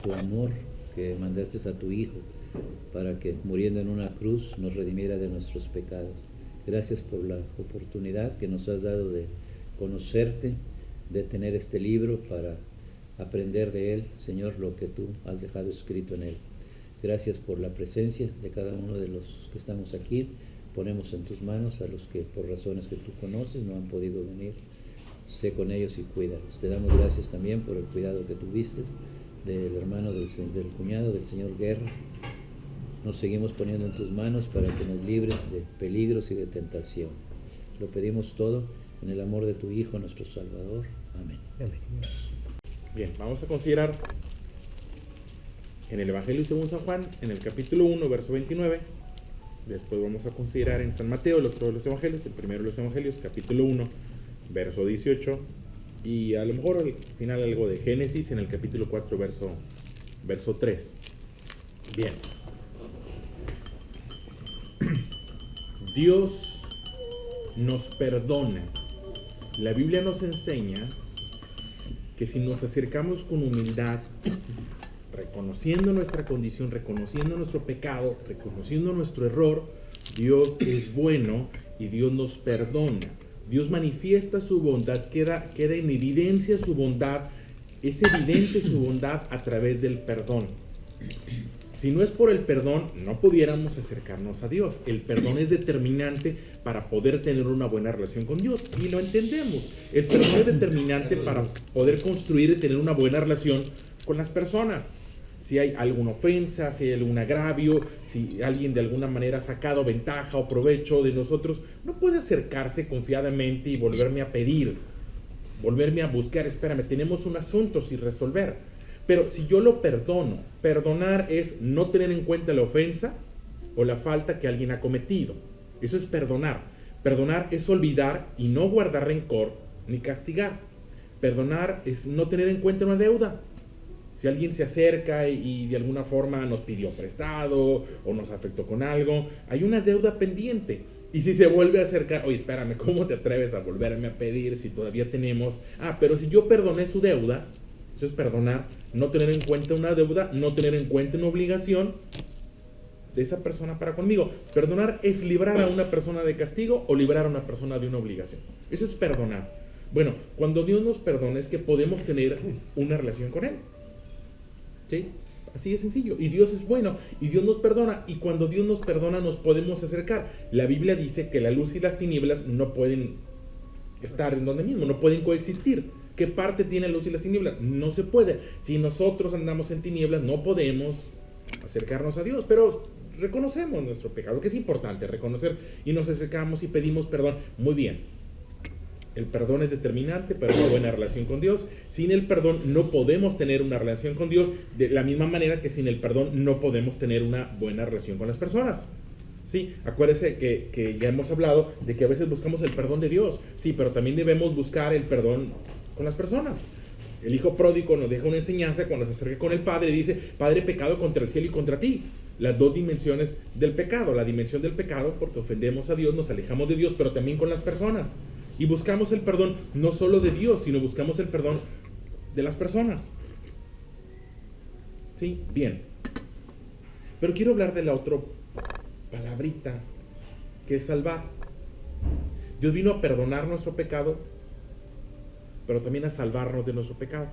tu amor, que mandaste a tu Hijo para que muriendo en una cruz nos redimiera de nuestros pecados. Gracias por la oportunidad que nos has dado de conocerte, de tener este libro para aprender de él, Señor, lo que tú has dejado escrito en él. Gracias por la presencia de cada uno de los que estamos aquí. Ponemos en tus manos a los que por razones que tú conoces no han podido venir. Sé con ellos y cuídalos. Te damos gracias también por el cuidado que tuviste del hermano, del cuñado, del señor Guerra. Nos seguimos poniendo en tus manos para que nos libres de peligros y de tentación. Lo pedimos todo en el amor de tu Hijo, nuestro Salvador. Amén. Amén. Bien, vamos a considerar en el Evangelio según San Juan, en el capítulo 1, verso 29. Después vamos a considerar en San Mateo, el otro de los Evangelios, el primero de los Evangelios, capítulo 1, verso 18. Y a lo mejor al final algo de Génesis, en el capítulo 4, verso 3. Bien. Dios nos perdona. La Biblia nos enseña que si nos acercamos con humildad, reconociendo nuestra condición, reconociendo nuestro pecado, reconociendo nuestro error, Dios es bueno y Dios nos perdona. Dios manifiesta su bondad, queda en evidencia su bondad, es evidente su bondad a través del perdón. Si no es por el perdón, no pudiéramos acercarnos a Dios. El perdón es determinante para poder tener una buena relación con Dios. Y lo entendemos. El perdón es determinante para poder construir y tener una buena relación con las personas. Si hay alguna ofensa, si hay algún agravio, si alguien de alguna manera ha sacado ventaja o provecho de nosotros, no puede acercarse confiadamente y volverme a pedir, volverme a buscar. Espérame, tenemos un asunto sin resolver. Pero si yo lo perdono, perdonar es no tener en cuenta la ofensa o la falta que alguien ha cometido. Eso es perdonar. Perdonar es olvidar y no guardar rencor ni castigar. Perdonar es no tener en cuenta una deuda. Si alguien se acerca y de alguna forma nos pidió prestado o nos afectó con algo, hay una deuda pendiente. Y si se vuelve a acercar, oye, espérame, ¿cómo te atreves a volverme a pedir si todavía tenemos? Pero si yo perdoné su deuda, eso es perdonar, no tener en cuenta una deuda, no tener en cuenta una obligación de esa persona para conmigo. Perdonar es librar a una persona de castigo o librar a una persona de una obligación. Eso es perdonar. Bueno, cuando Dios nos perdona es que podemos tener una relación con Él. ¿Sí? Así de sencillo. Y Dios es bueno y Dios nos perdona. Y cuando Dios nos perdona nos podemos acercar. La Biblia dice que la luz y las tinieblas no pueden estar en donde mismo, no pueden coexistir. ¿Qué parte tiene la luz y las tinieblas? No se puede. Si nosotros andamos en tinieblas, no podemos acercarnos a Dios, pero reconocemos nuestro pecado, que es importante reconocer, y nos acercamos y pedimos perdón. Muy bien. El perdón es determinante para una buena relación con Dios. Sin el perdón no podemos tener una relación con Dios, de la misma manera que sin el perdón no podemos tener una buena relación con las personas. Sí, acuérdese que ya hemos hablado de que a veces buscamos el perdón de Dios. Sí, pero también debemos buscar el perdón con las personas. El hijo pródigo nos deja una enseñanza cuando se acerca con el padre y dice: Padre, he pecado contra el cielo y contra ti. Las dos dimensiones del pecado. La dimensión del pecado porque ofendemos a Dios, nos alejamos de Dios, pero también con las personas. Y buscamos el perdón no solo de Dios, sino buscamos el perdón de las personas. ¿Sí? Bien. Pero quiero hablar de la otra palabrita, que es salvar. Dios vino a perdonar nuestro pecado, pero también a salvarnos de nuestro pecado.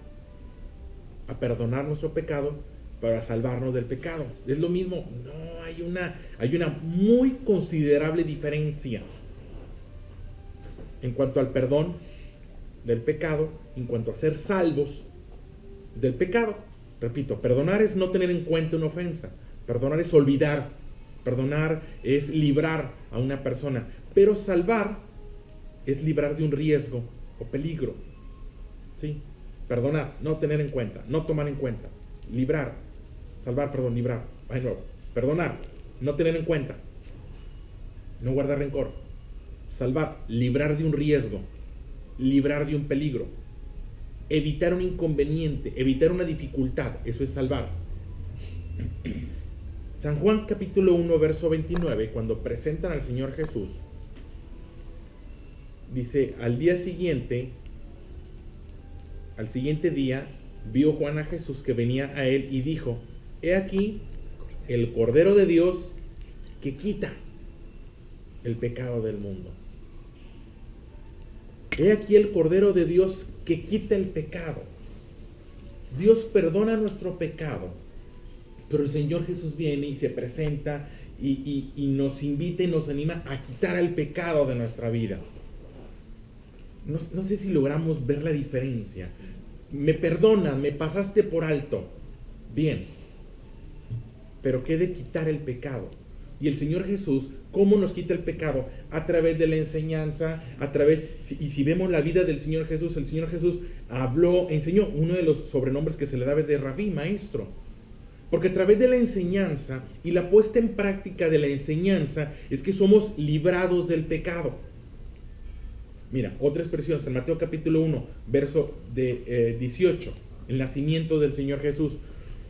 A perdonar nuestro pecado para salvarnos del pecado. Es lo mismo. No, hay una muy considerable diferencia en cuanto al perdón del pecado, en cuanto a ser salvos del pecado. Repito, perdonar es no tener en cuenta una ofensa. Perdonar es olvidar. Perdonar es librar a una persona. Pero salvar es librar de un riesgo o peligro. ¿Sí? Perdonar, no tener en cuenta, no tomar en cuenta. Librar, salvar, perdón, librar. Ay, no. Perdonar, no tener en cuenta. No guardar rencor. Salvar, librar de un riesgo, librar de un peligro, evitar un inconveniente, evitar una dificultad. Eso es salvar. San Juan capítulo 1 verso 29, cuando presentan al Señor Jesús, dice: al siguiente día vio Juan a Jesús que venía a él y dijo: he aquí el Cordero de Dios que quita el pecado del mundo. He aquí el Cordero de Dios que quita el pecado. Dios perdona nuestro pecado, pero el Señor Jesús viene y se presenta y nos invita y nos anima a quitar el pecado de nuestra vida. No sé si logramos ver la diferencia. Me perdona, me pasaste por alto. Bien, pero ¿qué de quitar el pecado? Y el Señor Jesús, ¿cómo nos quita el pecado? A través de la enseñanza, y si vemos la vida del Señor Jesús, el Señor Jesús enseñó. Uno de los sobrenombres que se le daba es de rabí, maestro. Porque a través de la enseñanza y la puesta en práctica de la enseñanza es que somos librados del pecado. Mira, otra expresión, en Mateo capítulo 1, verso de 18, el nacimiento del Señor Jesús.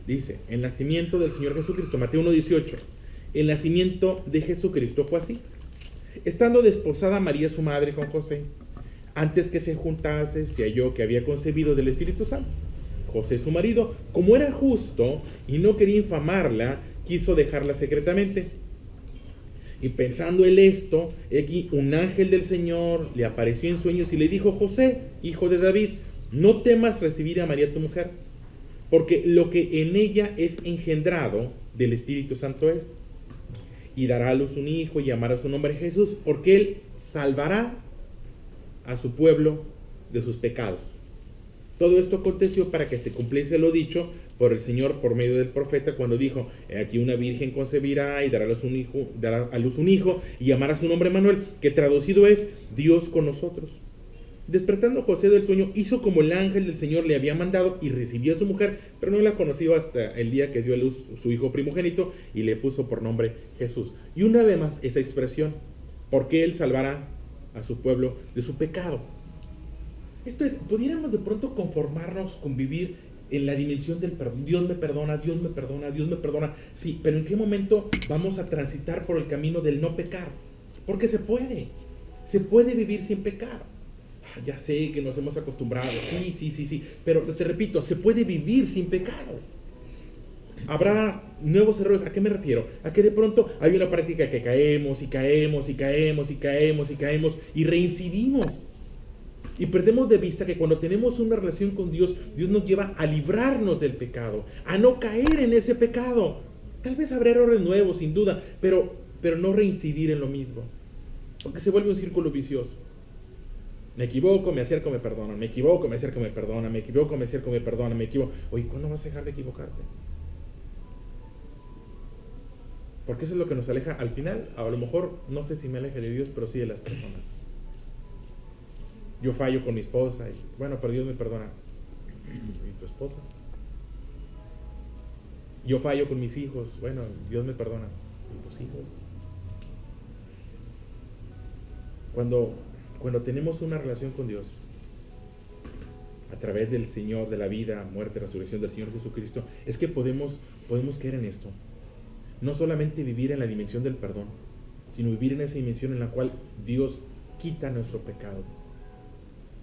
Dice, el nacimiento del Señor Jesucristo, Mateo 1, 18. El nacimiento de Jesucristo fue así: estando desposada María su madre con José, antes que se juntase, se halló que había concebido del Espíritu Santo. José su marido, como era justo y no quería infamarla, quiso dejarla secretamente. Y pensando él esto, aquí un ángel del Señor le apareció en sueños y le dijo: José, hijo de David, no temas recibir a María tu mujer, porque lo que en ella es engendrado del Espíritu Santo es. Y dará a luz un hijo y llamará su nombre Jesús, porque él salvará a su pueblo de sus pecados. Todo esto aconteció para que se cumpliese lo dicho por el Señor por medio del profeta, cuando dijo: aquí una virgen concebirá y dará a luz un hijo y llamará su nombre Manuel, que traducido es Dios con nosotros. Despertando José del sueño, hizo como el ángel del Señor le había mandado y recibió a su mujer, pero no la conoció hasta el día que dio a luz su hijo primogénito y le puso por nombre Jesús. Y una vez más esa expresión: porque él salvará a su pueblo de su pecado. Esto es, pudiéramos de pronto conformarnos con vivir en la dimensión del perdón. Dios me perdona, Dios me perdona, Dios me perdona. Sí, pero ¿en qué momento vamos a transitar por el camino del no pecar? Porque se puede vivir sin pecar. Ya sé que nos hemos acostumbrado, sí, pero te repito, se puede vivir sin pecado. Habrá nuevos errores. ¿A qué me refiero? A que de pronto hay una práctica que caemos y reincidimos. Y perdemos de vista que cuando tenemos una relación con Dios, Dios nos lleva a librarnos del pecado, a no caer en ese pecado. Tal vez habrá errores nuevos, sin duda, pero no reincidir en lo mismo, porque se vuelve un círculo vicioso. Me equivoco, me acerco, me perdonan. Me equivoco, me acerco, me perdonan. Me equivoco, me acerco, me perdonan. Me equivoco. Oye, ¿cuándo vas a dejar de equivocarte? Porque eso es lo que nos aleja al final. A lo mejor, no sé si me aleja de Dios, pero sí de las personas. Yo fallo con mi esposa y, bueno, pero Dios me perdona. ¿Y tu esposa? Yo fallo con mis hijos. Bueno, Dios me perdona. ¿Y tus hijos? Cuando tenemos una relación con Dios, a través del Señor, de la vida, muerte, resurrección del Señor Jesucristo, es que podemos caer en esto. No solamente vivir en la dimensión del perdón, sino vivir en esa dimensión en la cual Dios quita nuestro pecado.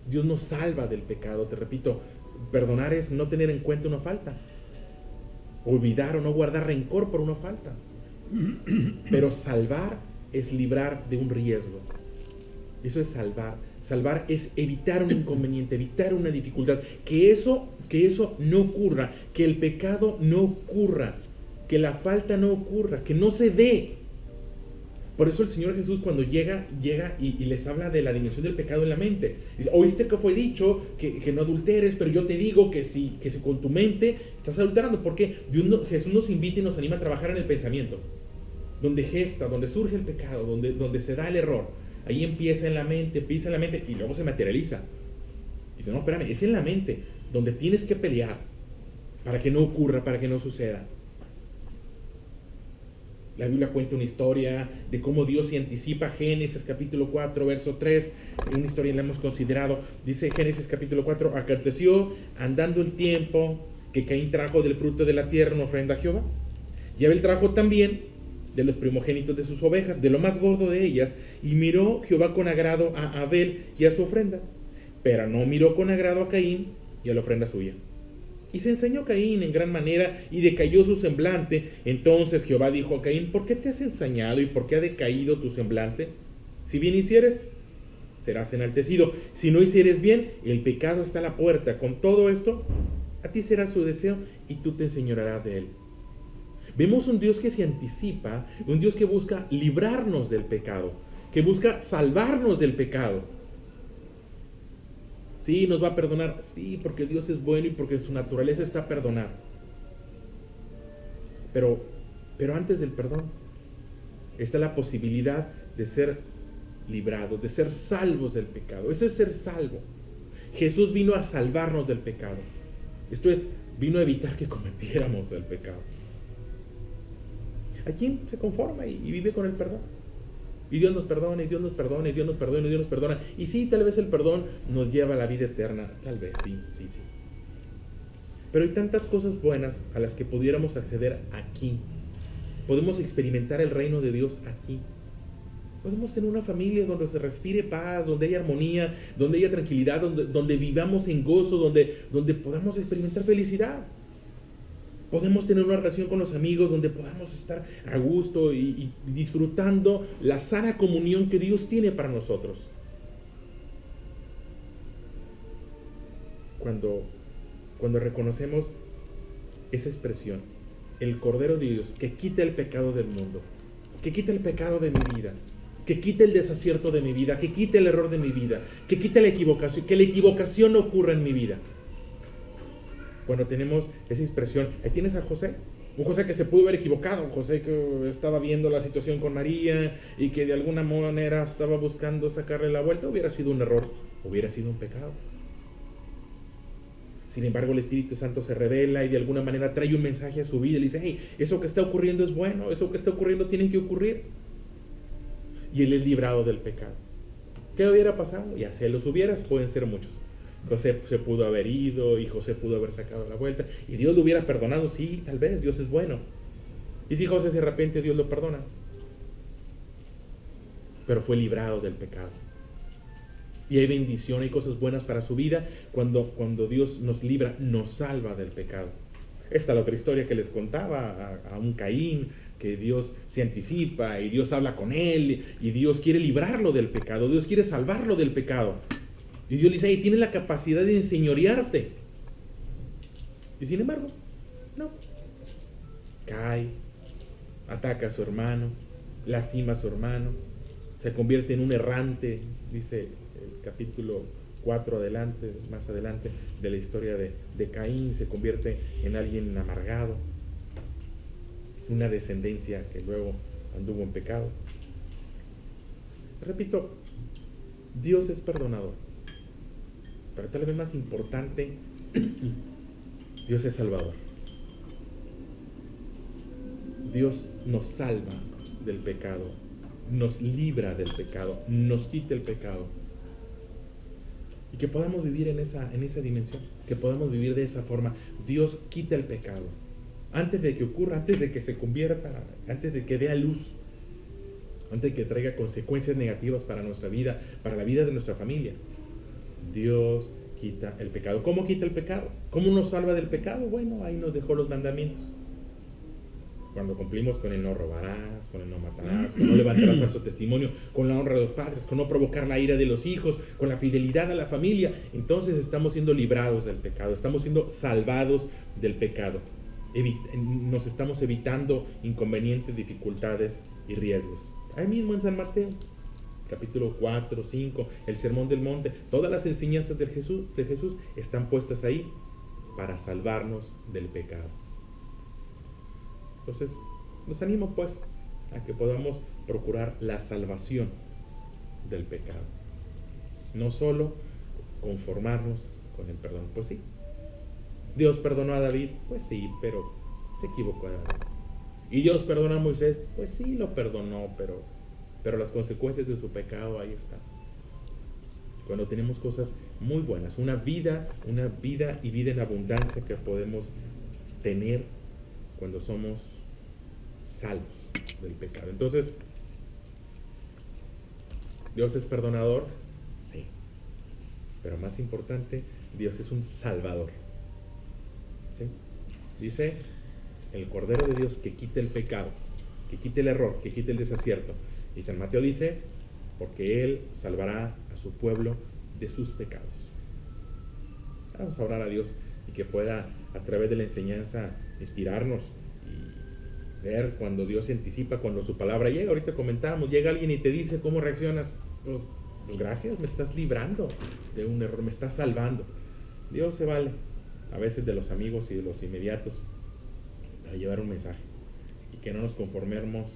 Dios nos salva del pecado. Te repito, perdonar es no tener en cuenta una falta. Olvidar o no guardar rencor por una falta. Pero salvar es librar de un riesgo. Eso es salvar. Salvar es evitar un inconveniente, evitar una dificultad. Que eso no ocurra, que el pecado no ocurra, que la falta no ocurra, que no se dé. Por eso el Señor Jesús, cuando llega y les habla de la dimensión del pecado en la mente, dice: oíste que fue dicho que no adulteres, pero yo te digo que si con tu mente estás adulterando. Porque Jesús nos invita y nos anima a trabajar en el pensamiento, donde gesta, donde surge el pecado, donde se da el error. Ahí empieza en la mente y luego se materializa. Dice: no, espérame, es en la mente donde tienes que pelear para que no ocurra, para que no suceda. La Biblia cuenta una historia de cómo Dios se anticipa. Génesis capítulo 4, verso 3. Una historia la hemos considerado. Dice Génesis capítulo 4: aconteció andando el tiempo que Caín trajo del fruto de la tierra una ofrenda a Jehová. Y Abel trajo también de los primogénitos de sus ovejas, de lo más gordo de ellas. Y miró Jehová con agrado a Abel y a su ofrenda, pero no miró con agrado a Caín y a la ofrenda suya. Y se ensañó Caín en gran manera y decayó su semblante. Entonces Jehová dijo a Caín: ¿por qué te has ensañado y por qué ha decaído tu semblante? Si bien hicieres, serás enaltecido. Si no hicieres bien, el pecado está a la puerta. Con todo esto, a ti será su deseo y tú te enseñorearás de él. Vemos un Dios que se anticipa, un Dios que busca librarnos del pecado, que busca salvarnos del pecado. Sí, nos va a perdonar, sí, porque Dios es bueno y porque en su naturaleza está perdonar. Pero antes del perdón está la posibilidad de ser librados, de ser salvos del pecado. Eso es ser salvo. Jesús vino a salvarnos del pecado. Esto es, vino a evitar que cometiéramos el pecado. ¿A quién se conforma y vive con el perdón? Y Dios nos perdona, y Dios nos perdona, y Dios nos perdona, y Dios nos perdona. Y sí, tal vez el perdón nos lleva a la vida eterna. Tal vez, sí. Pero hay tantas cosas buenas a las que pudiéramos acceder aquí. Podemos experimentar el reino de Dios aquí. Podemos tener una familia donde se respire paz, donde haya armonía, donde haya tranquilidad, donde vivamos en gozo, donde podamos experimentar felicidad. Podemos tener una relación con los amigos donde podamos estar a gusto y disfrutando la sana comunión que Dios tiene para nosotros. Cuando reconocemos esa expresión, el Cordero de Dios que quita el pecado del mundo, que quita el pecado de mi vida, que quite el desacierto de mi vida, que quite el error de mi vida, que quite la equivocación, que la equivocación no ocurra en mi vida. Cuando tenemos esa expresión, ahí tienes a José, un José que se pudo haber equivocado, un José que estaba viendo la situación con María y que de alguna manera estaba buscando sacarle la vuelta. Hubiera sido un error, hubiera sido un pecado. Sin embargo, el Espíritu Santo se revela y de alguna manera trae un mensaje a su vida y le dice: hey, eso que está ocurriendo es bueno, eso que está ocurriendo tiene que ocurrir. Y él es librado del pecado. ¿Qué hubiera pasado? Ya sea los hubieras, pueden ser muchos. José se pudo haber ido y José pudo haber sacado la vuelta y Dios lo hubiera perdonado. Sí, tal vez, Dios es bueno. Y si José se arrepiente, Dios lo perdona. Pero fue librado del pecado. Y hay bendición, hay cosas buenas para su vida cuando Dios nos libra, nos salva del pecado. Esta es la otra historia que les contaba a un Caín, que Dios se anticipa y Dios habla con él y Dios quiere librarlo del pecado, Dios quiere salvarlo del pecado. Y Dios le dice: hey, tienes la capacidad de enseñorearte. Y sin embargo, no. Cae, ataca a su hermano, lastima a su hermano, se convierte en un errante, dice el capítulo 4 más adelante de la historia de Caín. Se convierte en alguien amargado, una descendencia que luego anduvo en pecado. Repito, Dios es perdonador, pero tal vez más importante, Dios es salvador. Dios nos salva del pecado, nos libra del pecado, nos quita el pecado. Y que podamos vivir en esa dimensión, que podamos vivir de esa forma. Dios quita el pecado. Antes de que ocurra, antes de que se convierta, antes de que dé a luz, antes de que traiga consecuencias negativas para nuestra vida, para la vida de nuestra familia. Dios quita el pecado. ¿Cómo quita el pecado? ¿Cómo nos salva del pecado? Bueno, ahí nos dejó los mandamientos. Cuando cumplimos con el no robarás, con el no matarás, con no levantarás falso testimonio, con la honra de los padres, con no provocar la ira de los hijos, con la fidelidad a la familia, entonces estamos siendo librados del pecado, estamos siendo salvados del pecado. Nos estamos evitando inconvenientes, dificultades y riesgos. Ahí mismo en San Mateo, capítulo 4, 5, el Sermón del Monte, todas las enseñanzas de Jesús están puestas ahí para salvarnos del pecado. Entonces, los animo pues a que podamos procurar la salvación del pecado. No solo conformarnos con el perdón. Pues sí, Dios perdonó a David, pues sí, pero se equivocó a David. Y Dios perdonó a Moisés, pues sí lo perdonó, pero las consecuencias de su pecado ahí están. Cuando tenemos cosas muy buenas, una vida y vida en abundancia que podemos tener cuando somos salvos del pecado. Entonces, ¿Dios es perdonador? Sí. Pero más importante, Dios es un salvador. Dice, el Cordero de Dios que quite el pecado, que quite el error, que quite el desacierto. Y San Mateo dice, porque Él salvará a su pueblo de sus pecados. Vamos a orar a Dios y que pueda, a través de la enseñanza, inspirarnos y ver cuando Dios se anticipa, cuando su palabra llega. Ahorita comentábamos, llega alguien y te dice cómo reaccionas. Pues gracias, me estás librando de un error, me estás salvando. Dios se vale a veces de los amigos y de los inmediatos para llevar un mensaje, y que no nos conformemos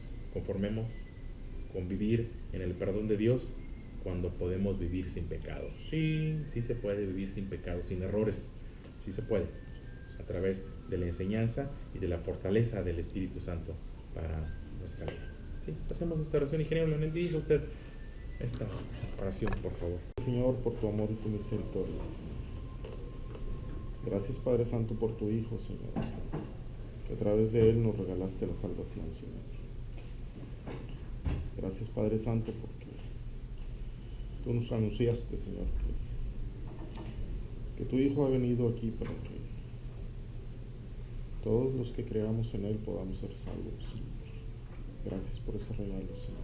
con vivir en el perdón de Dios cuando podemos vivir sin pecado. Sí se puede vivir sin pecado, sin errores, sí se puede, a través de la enseñanza y de la fortaleza del Espíritu Santo para nuestra vida. Sí, hacemos esta oración. Ingeniero Leonel, diga usted esta oración, por favor. Señor, por tu amor y tu misericordia, Señor. Gracias, Padre Santo, por tu Hijo, Señor, que a través de Él nos regalaste la salvación, Señor. Gracias, Padre Santo, porque tú nos anunciaste, Señor, que tu Hijo ha venido aquí para que todos los que creamos en Él podamos ser salvos, Señor. Gracias por ese regalo, Señor.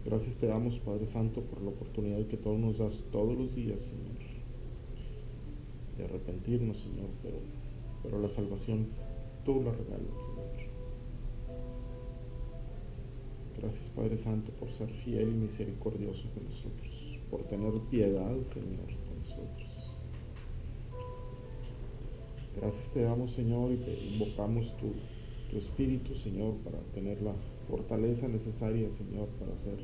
Gracias te damos, Padre Santo, por la oportunidad que tú nos das todos los días, Señor, de arrepentirnos, Señor, pero la salvación tú la regalas, Señor. Gracias, Padre Santo, por ser fiel y misericordioso con nosotros, por tener piedad, Señor, con nosotros. Gracias te damos, Señor, y te invocamos tu Espíritu, Señor, para tener la fortaleza necesaria, Señor, para ser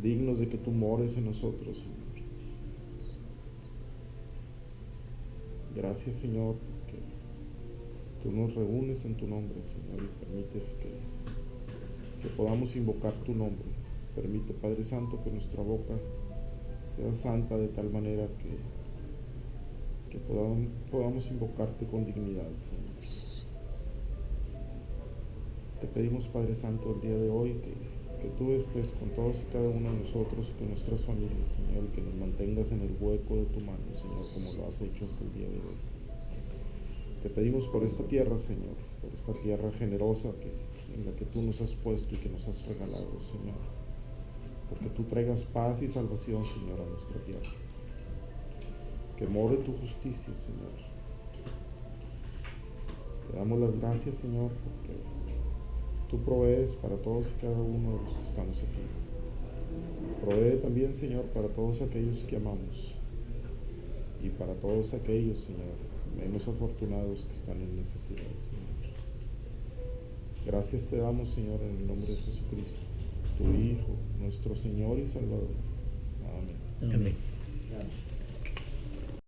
dignos de que tú mores en nosotros, Señor. Gracias, Señor, porque tú nos reúnes en tu nombre, Señor, y permites que podamos invocar tu nombre. Permite, Padre Santo, que nuestra boca sea santa de tal manera que podamos invocarte con dignidad, Señor. Te pedimos, Padre Santo, el día de hoy que tú estés con todos y cada uno de nosotros y con nuestras familias, Señor, y que nos mantengas en el hueco de tu mano, Señor, como lo has hecho hasta el día de hoy. Te pedimos por esta tierra, Señor, por esta tierra generosa en la que tú nos has puesto y que nos has regalado, Señor, porque tú traigas paz y salvación, Señor, a nuestra tierra. Que more tu justicia, Señor. Te damos las gracias, Señor, porque tú provees para todos y cada uno de los que estamos aquí. Provee también, Señor, para todos aquellos que amamos y para todos aquellos, Señor, menos afortunados que están en necesidad, Señor. Gracias te damos, Señor, en el nombre de Jesucristo, tu Hijo, nuestro Señor y Salvador.